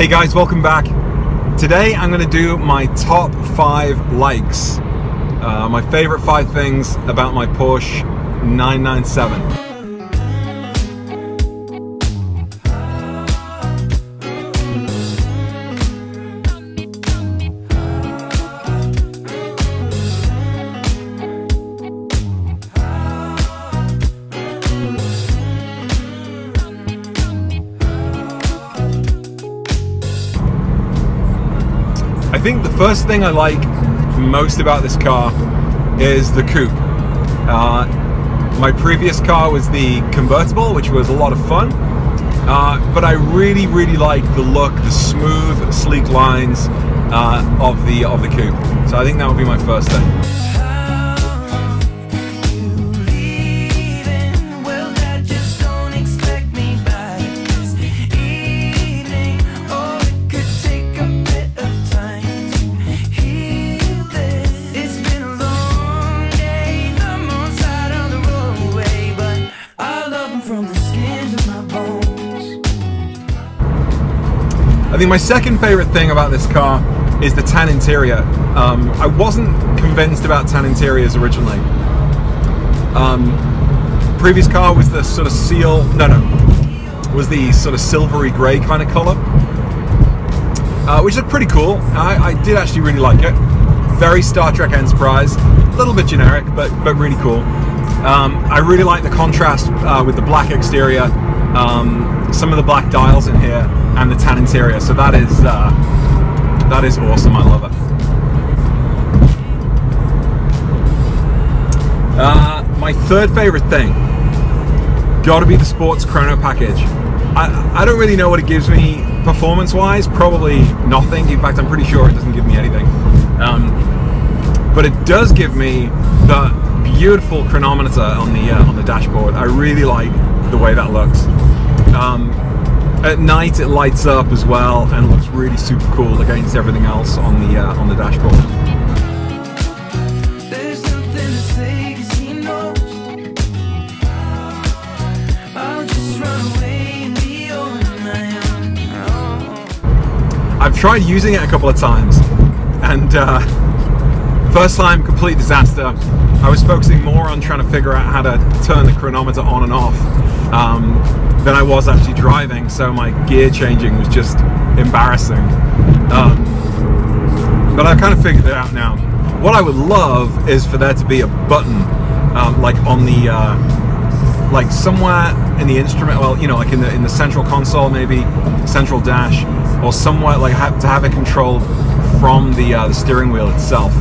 Hey guys, welcome back. Today I'm going to do my top 5 likes. My favorite 5 things about my Porsche 997. I think the first thing I like most about this car is the coupe. My previous car was the convertible, which was a lot of fun, but I really like the look, the smooth, sleek lines of the coupe. So I think that would be my first thing. I think my second favorite thing about this car is the tan interior. I wasn't convinced about tan interiors originally. Previous car was the sort of was the sort of silvery grey kind of colour, which looked pretty cool. I did actually really like it. Very Star Trek Enterprise, a little bit generic, but really cool. I really like the contrast with the black exterior, some of the black dials in here, and the tan interior. So that is awesome. I love it. My third favorite thing, got to be the sports Chrono Package. I don't really know what it gives me performance-wise. Probably nothing. In fact, I'm pretty sure it doesn't give me anything. But it does give me the beautiful chronometer on the dashboard. I really like the way that looks. At night it lights up as well and looks really super cool against everything else on the dashboard. There's nothing to say 'cause he knows I'll just run away and be on my own. I've tried using it a couple of times, and first time complete disaster. I was focusing more on trying to figure out how to turn the chronometer on and off than I was actually driving, so my gear changing was just embarrassing. But I've kind of figured it out now. What I would love is for there to be a button, like on the, like somewhere in the instrument, well, you know, like in the central console, maybe central dash, or somewhere like to have it controlled from the steering wheel itself,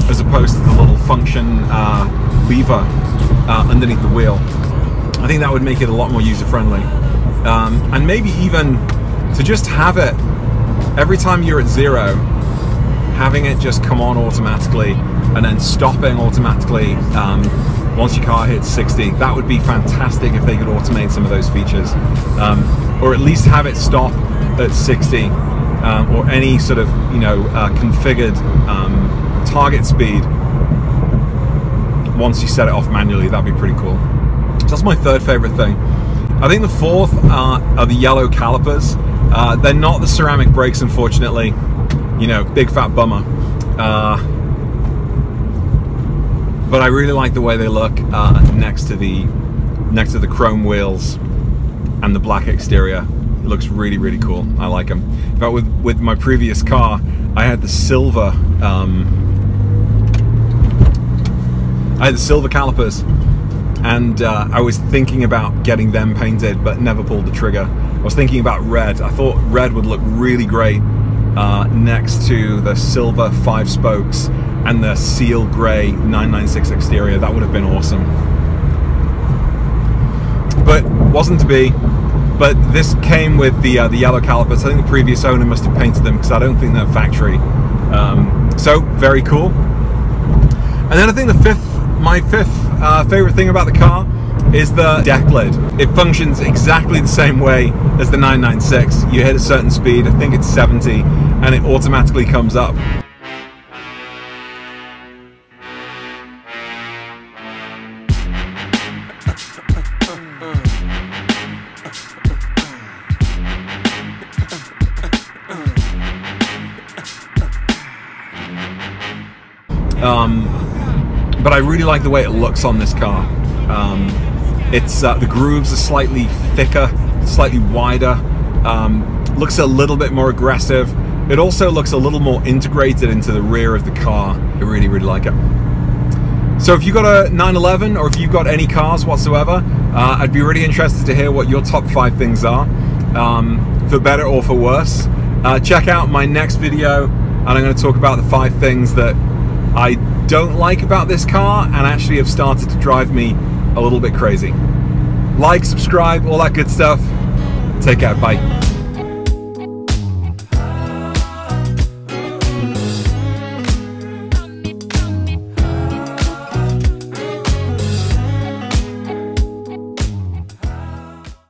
as opposed to the little function lever underneath the wheel. I think that would make it a lot more user-friendly. And maybe even to just have it, every time you're at 0, having it just come on automatically and then stopping automatically once your car hits 60. That would be fantastic if they could automate some of those features. Or at least have it stop at 60, or any sort of, you know, configured target speed once you set it off manually. That'd be pretty cool. So that's my third favorite thing. I think the fourth are the yellow calipers. They're not the ceramic brakes, unfortunately. You know, big fat bummer. But I really like the way they look next to the chrome wheels and the black exterior. It looks really cool. I like them. In fact, with my previous car, I had the silver. I had the silver calipers. And I was thinking about getting them painted, but never pulled the trigger. I was thinking about red. I thought red would look really great next to the silver 5 spokes and the seal grey 996 exterior. That would have been awesome. But wasn't to be. But this came with the yellow calipers. I think the previous owner must have painted them because I don't think they're factory. So very cool. And then I think my fifth favorite thing about the car is the deck lid. It functions exactly the same way as the 996. You hit a certain speed, I think it's 70, and it automatically comes up. but I really like the way it looks on this car. It's the grooves are slightly thicker, slightly wider, looks a little bit more aggressive. It also looks a little more integrated into the rear of the car. I really, really like it. So if you've got a 911 or if you've got any cars whatsoever, I'd be really interested to hear what your top 5 things are, for better or for worse. Check out my next video, and I'm going to talk about the 5 things that I don't like about this car and actually have started to drive me a little bit crazy. Like, subscribe, all that good stuff. Take care, bye.